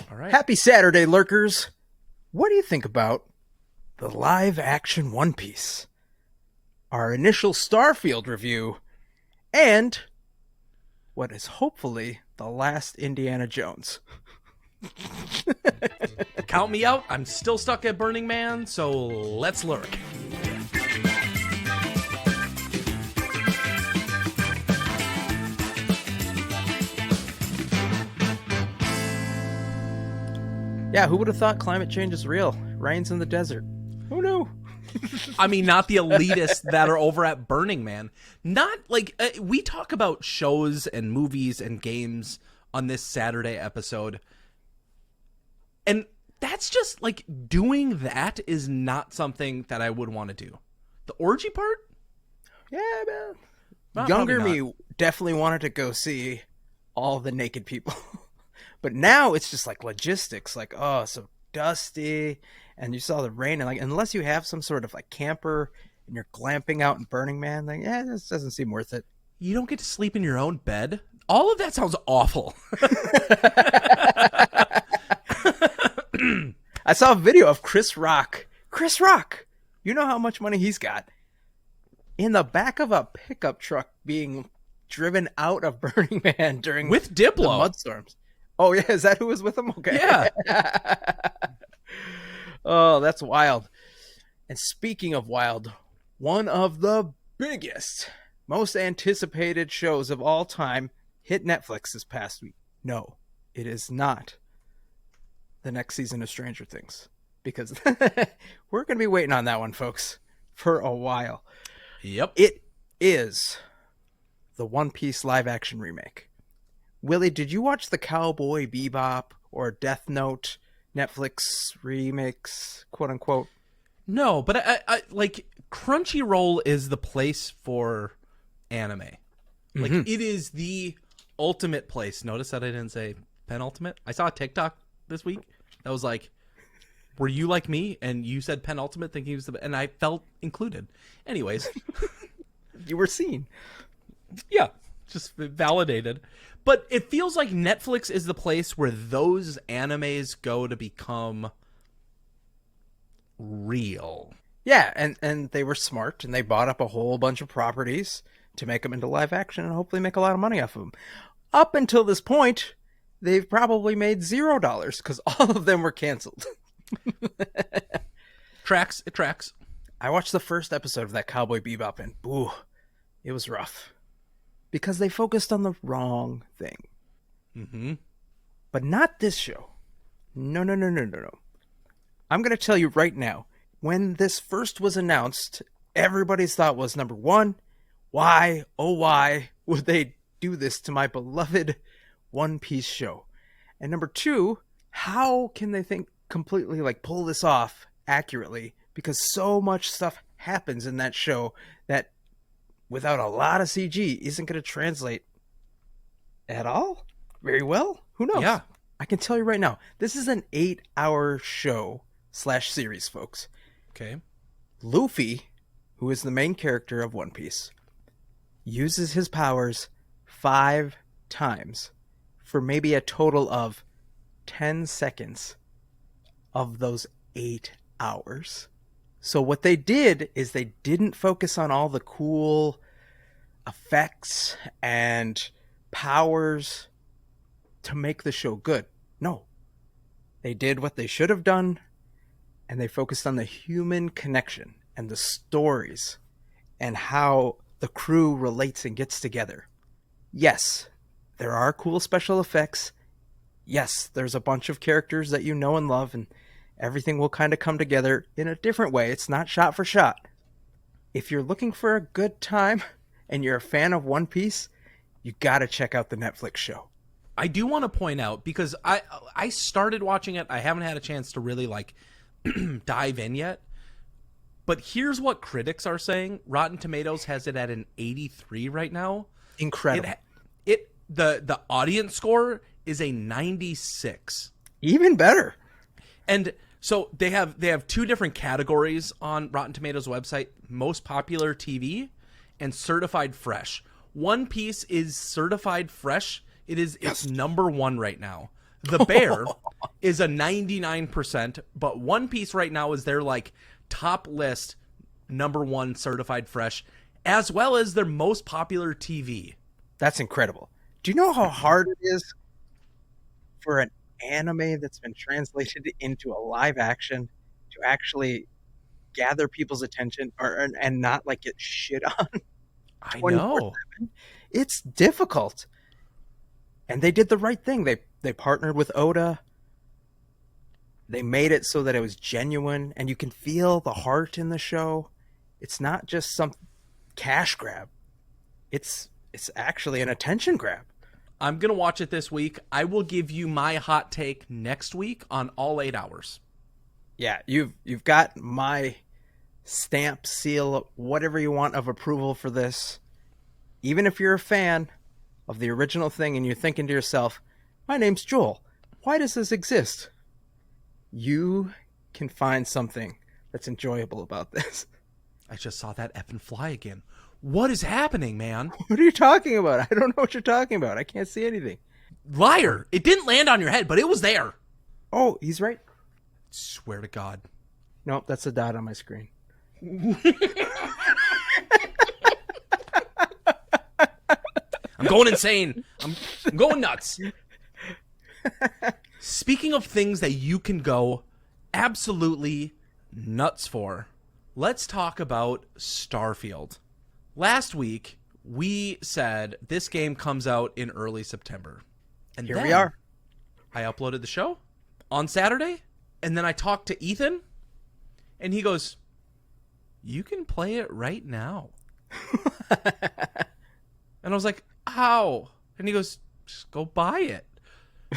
All right. Happy Saturday, lurkers. What do you think about the live-action One Piece? Our initial Starfield review, and what is hopefully the last Indiana Jones. Count me out. I'm still stuck at Burning Man, so let's lurk. Yeah, who would have thought climate change is real? Rains in the desert. Who knew? I mean, not the elitists that are over at Burning Man. Not like we talk about shows and movies and games on this Saturday episode. And that's just like doing that is not something that I would want to do. The orgy part? Yeah, man. Well, Younger probably me definitely wanted to go see all the naked people. But now it's just like logistics, like, oh, so dusty, and you saw the rain, and like, unless you have some sort of like camper and you're glamping out in Burning Man, like, yeah, this doesn't seem worth it. You don't get to sleep in your own bed? All of that sounds awful. I saw a video of Chris Rock. Chris Rock, you know how much money he's got? In the back of a pickup truck being driven out of Burning Man during With the Diplo. mudstorms. Oh, yeah, is that who was with him? Okay. Yeah. Oh, that's wild. And speaking of wild, one of the biggest, most anticipated shows of all time hit Netflix this past week. No, it is not the next season of Stranger Things, because we're going to be waiting on that one, folks, for a while. Yep. It is the One Piece live-action remake. Willy, did you watch the Cowboy Bebop or Death Note Netflix remix, quote unquote? No, but I like Crunchyroll is the place for anime. Like it is the ultimate place. Notice that I didn't say penultimate. I saw a TikTok this week that was like, were you like me and you said penultimate thinking he was the, and I felt included. Anyways, You were seen. yeah, just validated. But it feels like Netflix is the place where those animes go to become real. Yeah, and they were smart, and they bought up a whole bunch of properties to make them into live action and hopefully make a lot of money off of them. Up until this point, they've probably made $0 because all of them were canceled. It tracks. I watched the first episode of that Cowboy Bebop, and boo, it was rough. Because they focused on the wrong thing. Mm-hmm. But not this show. No. I'm going to tell you right now, when this first was announced, everybody's thought was, number one, why, oh why, would they do this to my beloved One Piece show? And number two, how can they think completely like pull this off accurately? Because so much stuff happens in that show that without a lot of CG isn't going to translate at all very well. Who knows? Yeah. I can tell you right now, this is an 8-hour show / series, folks. Okay. Luffy, who is the main character of One Piece, uses his powers 5 times for maybe a total of 10 seconds of those 8 hours. So what they did is they didn't focus on all the cool effects and powers to make the show good. No. They did what they should have done, and they focused on the human connection and the stories and how the crew relates and gets together. Yes, there are cool special effects. Yes, there's a bunch of characters that you know and love, and everything will kind of come together in a different way. It's not shot for shot. If you're looking for a good time and you're a fan of One Piece, you got to check out the Netflix show. I do want to point out, because I started watching it. I haven't had a chance to really like dive in yet. But here's what critics are saying. Rotten Tomatoes has it at an 83 right now. Incredible. The audience score is a 96. Even better. And so they have 2 different categories on Rotten Tomatoes website: most popular TV and certified fresh. One Piece is certified fresh. It's number 1 right now. The Bear, is a 99%, but One Piece right now is their like top list #1 certified fresh, as well as their most popular TV. That's incredible. Do you know how hard it is for an anime that's been translated into a live action to actually gather people's attention and not like get shit on I 24/7? know. It's difficult. And they did the right thing. They partnered with Oda. They made it so that it was genuine and you can feel the heart in the show. It's not just some cash grab. It's actually an attention grab. I'm going to watch it this week. I will give you my hot take next week on all 8 hours. Yeah, you've got my stamp, seal, whatever you want of approval for this. Even if you're a fan of the original thing and you're thinking to yourself, my name's Joel, why does this exist? You can find something that's enjoyable about this. I just saw that effing fly again. What is happening, man? What are you talking about? I don't know what you're talking about. I can't see anything. Liar. It didn't land on your head, but it was there. Oh, he's right. Swear to God. Nope, that's a dot on my screen. I'm going insane. I'm going nuts. Speaking of things that you can go absolutely nuts for, let's talk about Starfield. Last week, we said this game comes out in early September. And Here we are. I uploaded the show on Saturday, and then I talked to Ethan, and he goes, you can play it right now. And I was like, how? And he goes, just go buy it.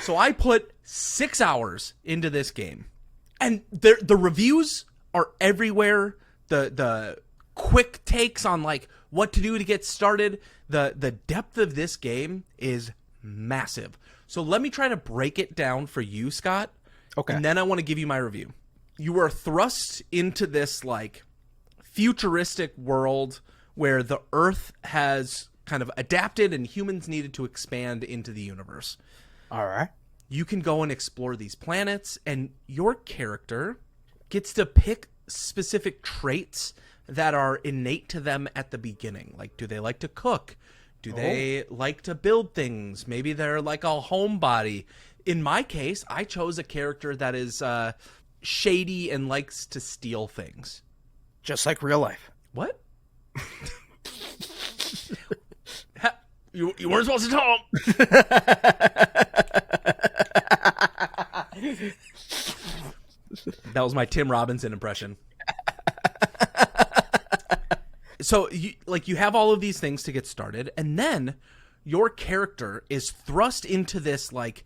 So I put 6 hours into this game. And the reviews are everywhere. The quick takes on like what to do to get started. The depth of this game is massive. So let me try to break it down for you, Scott. Okay. And then I want to give you my review. You are thrust into this like futuristic world where the Earth has kind of adapted and humans needed to expand into the universe. All right. You can go and explore these planets, and your character gets to pick specific traits that are innate to them at the beginning. Like, do they like to cook? Do they like to build things? Maybe they're like a homebody. In my case, I chose a character that is shady and likes to steal things. Just like real life. What? You weren't supposed to tell him. That was my Tim Robinson impression. So you have all of these things to get started, and then your character is thrust into this like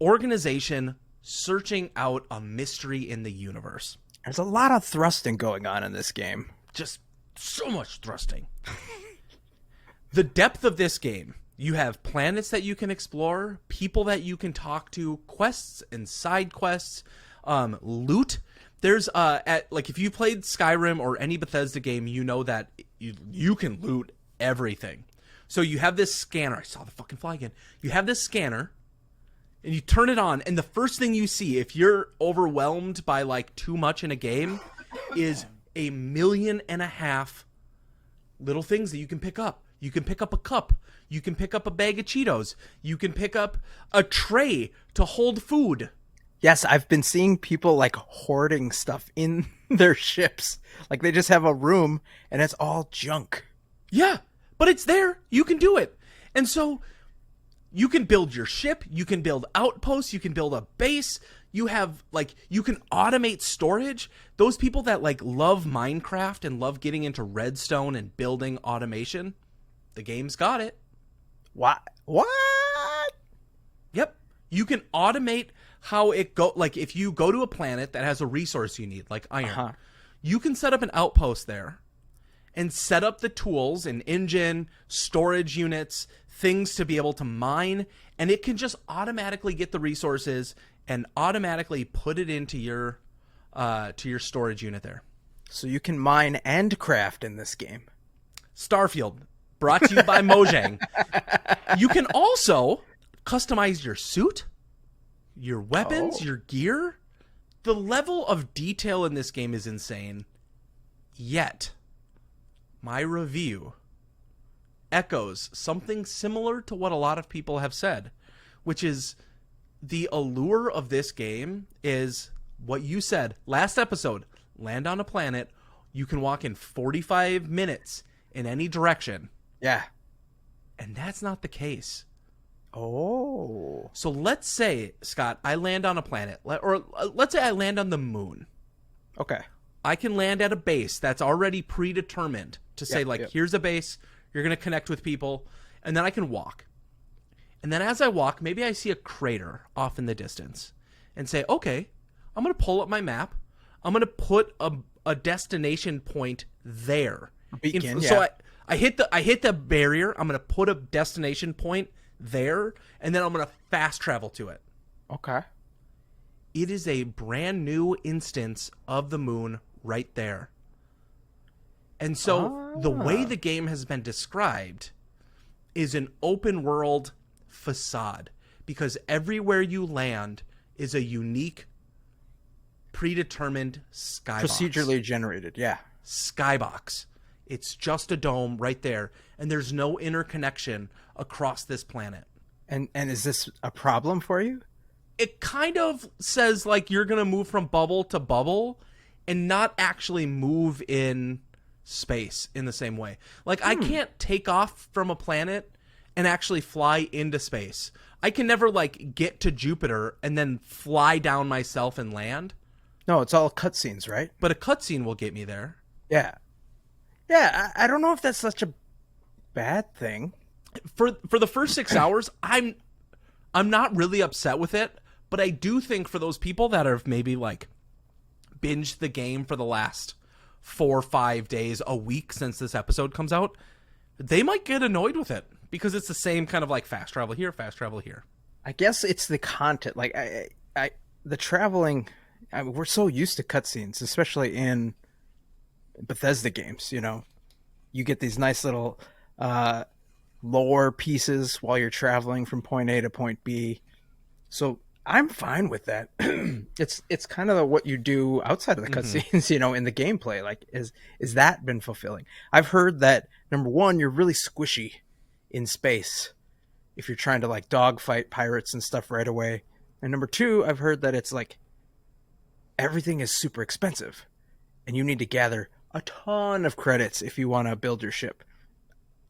organization searching out a mystery in the universe. There's a lot of thrusting going on in this game. Just so much thrusting. The depth of this game, you have planets that you can explore, people that you can talk to, quests and side quests, loot. There's if you played Skyrim or any Bethesda game, you know that you can loot everything. So you have this scanner. I saw the fucking fly again. You have this scanner, and you turn it on, and the first thing you see, if you're overwhelmed by like too much in a game, is 1.5 million little things that you can pick up. You can pick up a cup. You can pick up a bag of Cheetos. You can pick up a tray to hold food. Yes, I've been seeing people like hoarding stuff in their ships. Like they just have a room and it's all junk. Yeah, but it's there. You can do it. And so you can build your ship. You can build outposts. You can build a base. You have you can automate storage. Those people that love Minecraft and love getting into Redstone and building automation, the game's got it. What? Yep. You can automate how it go. Like if you go to a planet that has a resource you need, like iron, you can set up an outpost there and set up the tools, an engine, storage units, things to be able to mine, and it can just automatically get the resources and automatically put it into your storage unit there. So you can mine and craft in this game. Starfield, brought to you by Mojang. You can also customize your suit, your weapons, Oh. your gear. The level of detail in this game is insane. Yet, my review echoes something similar to what a lot of people have said, which is the allure of this game is what you said last episode. Land on a planet. You can walk in 45 minutes in any direction. Yeah. And that's not the case. Oh. So let's say, Scott, I land on a planet, or let's say I land on the moon. Okay. I can land at a base that's already predetermined to say, here's a base, you're going to connect with people, and then I can walk. And then as I walk, maybe I see a crater off in the distance and say, okay, I'm going to pull up my map. I'm going to put a destination point there. Beacon, yeah. So I hit the barrier. I'm going to put a destination point there, and then I'm going to fast travel to it. Okay. It is a brand new instance of the moon right there. And so the way the game has been described is an open world facade, because everywhere you land is a unique predetermined skybox. Procedurally generated, yeah. Skybox. It's just a dome right there, and there's no interconnection across this planet. And is this a problem for you? It kind of says like you're going to move from bubble to bubble and not actually move in space in the same way. Like I can't take off from a planet and actually fly into space. I can never like get to Jupiter and then fly down myself and land. No, it's all cutscenes, right? But a cutscene will get me there. Yeah. Yeah, I don't know if that's such a bad thing. For the first 6 hours, I'm not really upset with it, but I do think for those people that have maybe like binged the game for the last 4 or 5 days, a week since this episode comes out, they might get annoyed with it because it's the same kind of like fast travel here, fast travel here. I guess it's the content. Like the traveling. We're so used to cutscenes, especially in Bethesda games. You know, you get these nice little lore pieces while you're traveling from point A to point B. So I'm fine with that. It's kind of what you do outside of the cutscenes, you know, in the gameplay. Like, is that been fulfilling? I've heard that, number one, you're really squishy in space if you're trying to like dogfight pirates and stuff right away. And number two, I've heard that it's like everything is super expensive and you need to gather a ton of credits if you want to build your ship.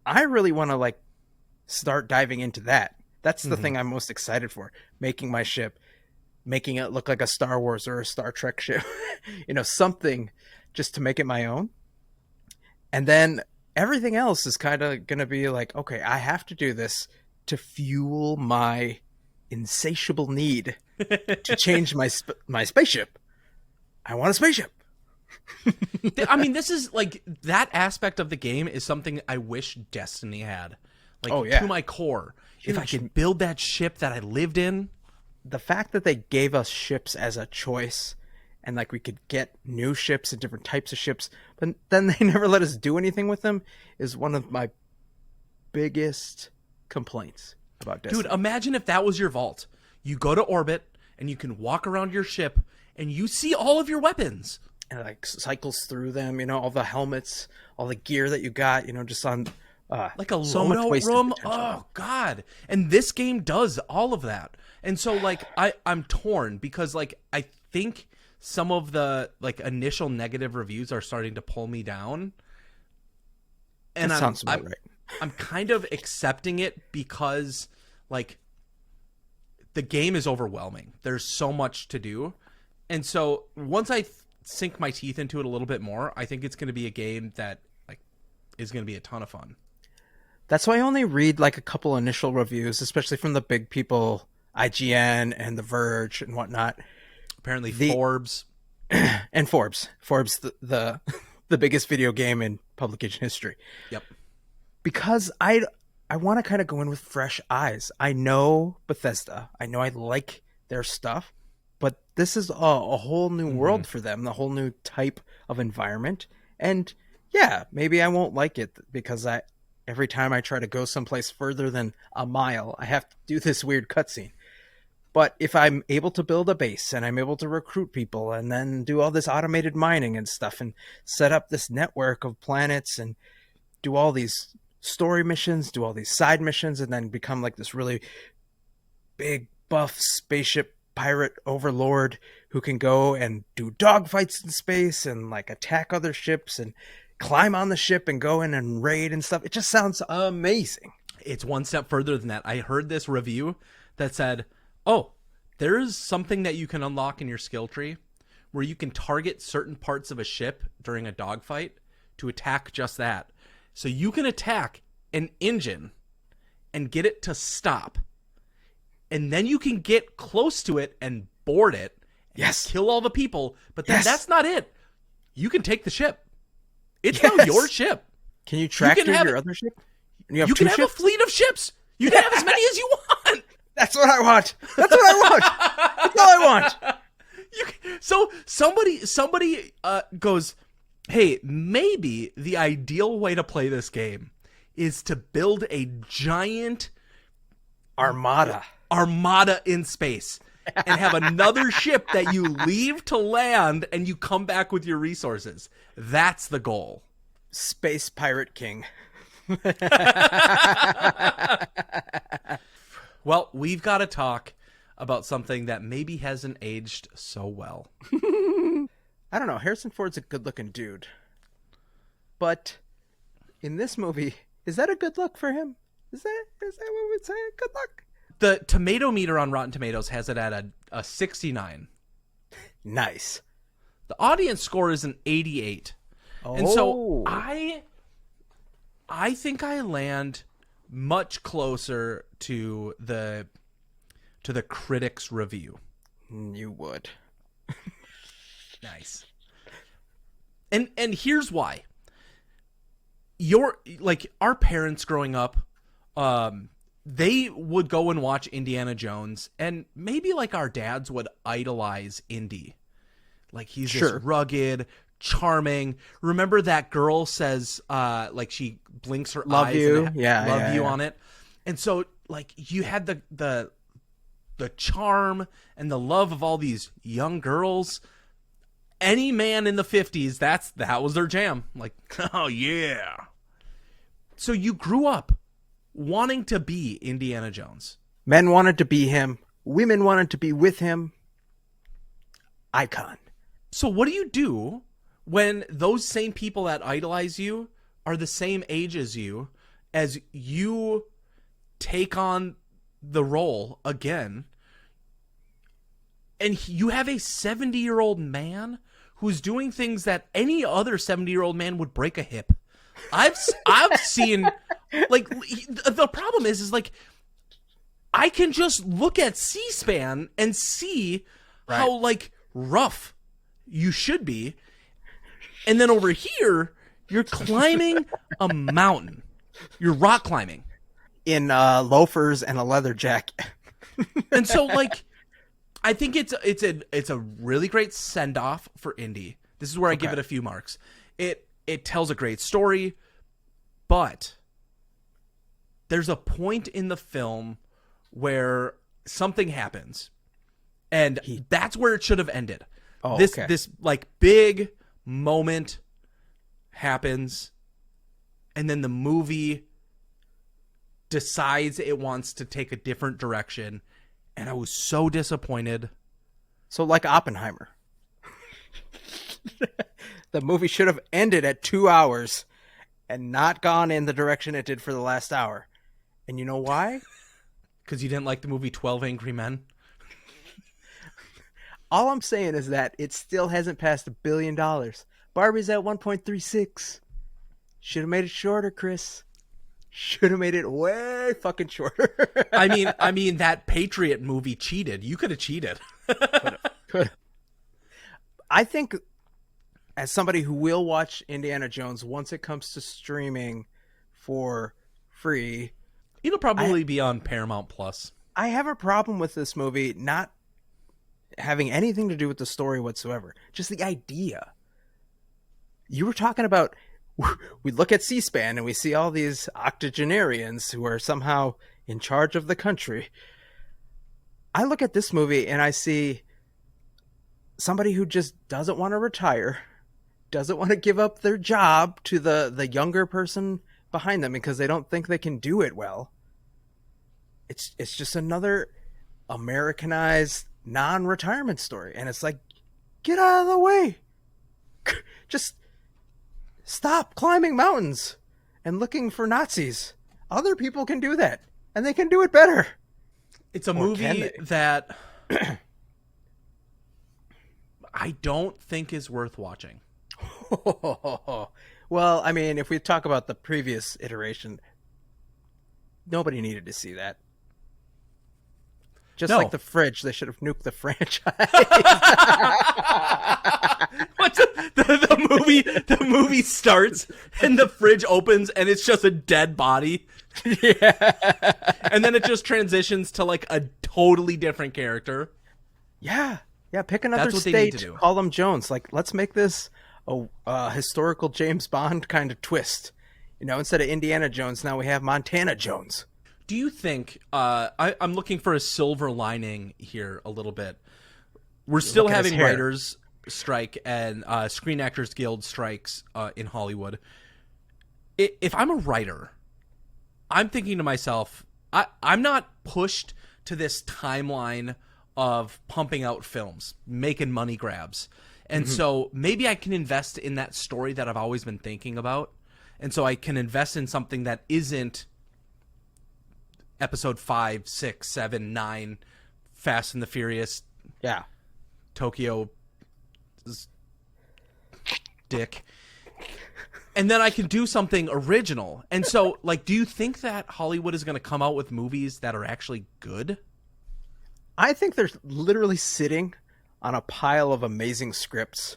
I really want to like start diving into that. That's the thing I'm most excited for. Making my ship, making it look like a Star Wars or a Star Trek ship, you know, something just to make it my own. And then everything else is kind of going to be like, okay, I have to do this to fuel my insatiable need to change my spaceship. I want a spaceship. I mean, this is like that aspect of the game is something I wish Destiny had. Like to my core. If I could build that ship that I lived in. The fact that they gave us ships as a choice and like we could get new ships and different types of ships, but then they never let us do anything with them is one of my biggest complaints about Destiny. Dude, imagine if that was your vault. You go to orbit and you can walk around your ship and you see all of your weapons. And it like cycles through them, you know, all the helmets, all the gear that you got, you know, just on like a loadout room. Oh God. And this game does all of that. And so like I'm torn because like I think some of the like initial negative reviews are starting to pull me down. And that sounds about right. I'm kind of accepting it because like the game is overwhelming. There's so much to do. And so once I sink my teeth into it a little bit more, I think it's going to be a game that like is going to be a ton of fun. That's why I only read like a couple initial reviews, especially from the big people, IGN and The Verge and whatnot. Apparently Forbes. And Forbes. Forbes, the biggest video game in publication history. Yep. Because I want to kind of go in with fresh eyes. I know Bethesda. I know I like their stuff. But this is a whole new world for them, a whole new type of environment. And yeah, maybe I won't like it because every time I try to go someplace further than a mile, I have to do this weird cutscene. But if I'm able to build a base and I'm able to recruit people and then do all this automated mining and stuff and set up this network of planets and do all these story missions, do all these side missions, and then become like this really big buff spaceship pirate overlord who can go and do dogfights in space and like attack other ships and climb on the ship and go in and raid and stuff. It just sounds amazing. It's one step further than that. I heard this review that said, oh, there's something that you can unlock in your skill tree where you can target certain parts of a ship during a dogfight to attack just that. So you can attack an engine and get it to stop. And then you can get close to it and board it and Yes. kill all the people. But then Yes. that's not it. You can take the ship. It's Yes. now your ship. Can you tractor have your it- other ship? You two can have ships? a fleet of ships. You can have as many as you want. That's what I want. That's what I want. That's all I want. So somebody goes, hey, maybe the ideal way to play this game is to build a giant Armada. armada in space and have another ship that you leave to land and you come back with your resources. That's the goal. Space Pirate King. Well, we've got to talk about something that maybe hasn't aged so well. I don't know. Harrison Ford's a good-looking dude. But in this movie, is that a good look for him? Is that what we'd say? A good look? The tomato meter on Rotten Tomatoes has it at a 69. Nice. The audience score is an 88. Oh. And so I think I land much closer to the critics' review. You would. Nice. And here's why. Our parents growing up, they would go and watch Indiana Jones, and maybe like our dads would idolize Indy. Like he's Sure. this rugged, charming. Remember that girl says, like she blinks her Love eyes you. and Yeah, love yeah, you yeah. on it. And so like you had the charm and the love of all these young girls. Any man in the 50s, that was their jam. Like, oh yeah. So you grew up wanting to be Indiana Jones. Men wanted to be him. Women wanted to be with him. Icon. So what do when those same people that idolize you are the same age as you take on the role again, and you have a 70-year-old man who's doing things that any other 70-year-old man would break a hip? I've seen, like, the problem is like I can just look at C-SPAN and see how like rough you should be, and then over here you're climbing a mountain. You're rock climbing In loafers and a leather jacket. and so like I think it's a really great send off for Indy. This is where I give it a few marks. It tells a great story, but there's a point in the film where something happens, and that's where it should have ended. Oh, This like big moment happens, and then the movie decides it wants to take a different direction, and I was so disappointed. So like Oppenheimer. The movie should have ended at 2 hours and not gone in the direction it did for the last hour. And you know why? Because you didn't like the movie 12 Angry Men? All I'm saying is that it still hasn't passed $1 billion. Barbie's at 1.36. Should have made it shorter, Chris. Should have made it way fucking shorter. I mean that Patriot movie cheated. You could have cheated. Could. I think, as somebody who will watch Indiana Jones once it comes to streaming for free, It'll probably be on Paramount Plus. I have a problem with this movie not having anything to do with the story whatsoever. Just the idea. You were talking about, we look at C-SPAN and we see all these octogenarians who are somehow in charge of the country. I look at this movie and I see somebody who just doesn't want to retire, doesn't want to give up their job to the younger person behind them because they don't think they can do it well. It's just another Americanized non-retirement story, and it's like, get out of the way. Just stop climbing mountains and looking for Nazis. Other people can do that, and they can do it better. It's a movie that I don't think is worth watching. Well, I mean, if we talk about the previous iteration, nobody needed to see that. Just like The Fridge, they should have nuked the franchise. What's the movie starts and the fridge opens and it's just a dead body. Yeah. And then it just transitions to like a totally different character. Yeah. Yeah, pick another That's what they need state, to do. call them Jones. Like, let's make this a historical James Bond kind of twist. You know, instead of Indiana Jones, now we have Montana Jones. Do you think, I'm looking for a silver lining here a little bit. We're still having writers strike and Screen Actors Guild strikes in Hollywood. If I'm a writer, I'm thinking to myself, I'm not pushed to this timeline of pumping out films, making money grabs. And so maybe I can invest in that story that I've always been thinking about. And so I can invest in something that isn't episode 5, 6, 7, 9, Fast and the Furious. Yeah. Tokyo dick. And then I can do something original. And so, like, do you think that Hollywood is going to come out with movies that are actually good? I think they're literally sitting on a pile of amazing scripts.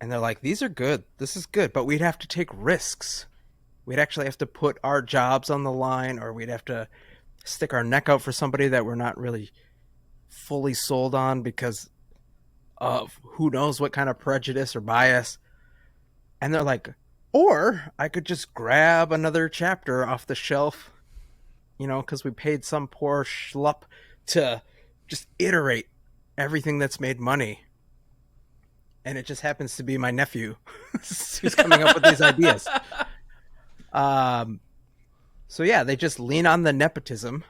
And they're like, these are good. This is good. But we'd have to take risks. We'd actually have to put our jobs on the line, or we'd have to stick our neck out for somebody that we're not really fully sold on because of who knows what kind of prejudice or bias. And they're like, or I could just grab another chapter off the shelf, you know, because we paid some poor schlup to just iterate everything that's made money. And it just happens to be my nephew who's coming up with these ideas. So yeah, they just lean on the nepotism.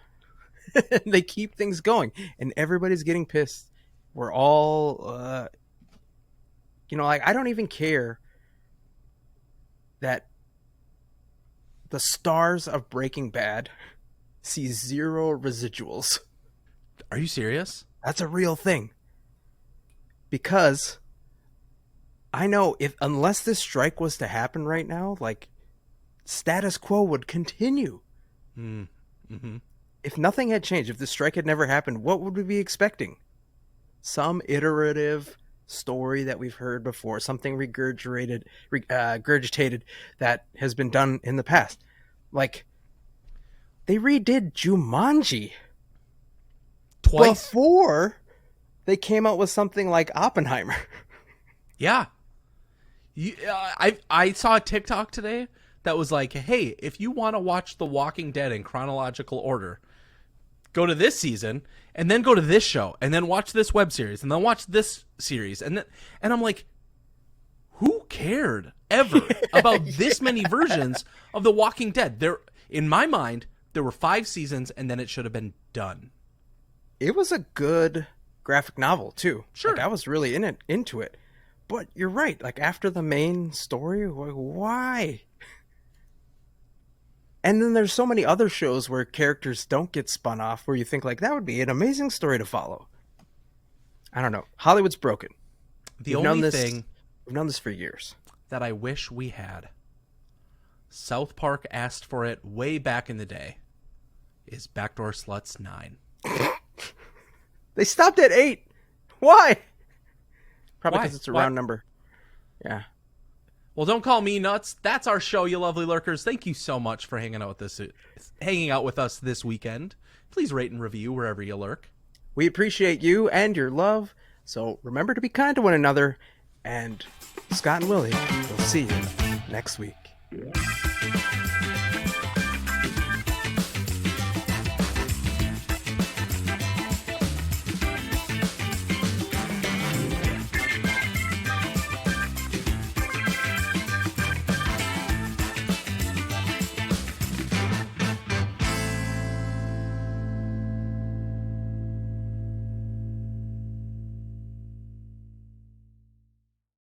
They keep things going, and everybody's getting pissed. We're all, like, I don't even care that the stars of Breaking Bad see 0 residuals. Are you serious? That's a real thing. Because I know unless this strike was to happen right now, like, status quo would continue. Mm-hmm. If nothing had changed, if the strike had never happened, what would we be expecting? Some iterative story that we've heard before, something regurgitated that has been done in the past. Like, they redid Jumanji twice before they came out with something like Oppenheimer. Yeah. I saw a TikTok today that was like, hey, if you want to watch The Walking Dead in chronological order, go to this season and then go to this show and then watch this web series and then watch this series. And I'm like, who cared ever about this many versions of The Walking Dead? In my mind, there were 5 seasons and then it should have been done. It was a good graphic novel too. Sure. Like, I was really into it. But you're right. Like, after the main story, why? And then there's so many other shows where characters don't get spun off where you think, like, that would be an amazing story to follow. I don't know. Hollywood's broken. We've known this for years. That I wish we had, South Park asked for it way back in the day, is Backdoor Sluts 9. They stopped at 8. Why? Probably Why? because it's a round number. Yeah. Well, don't call me nuts. That's our show, you lovely lurkers. Thank you so much for hanging out with us this weekend. Please rate and review wherever you lurk. We appreciate you and your love. So remember to be kind to one another. And Scott and Willie will see you next week.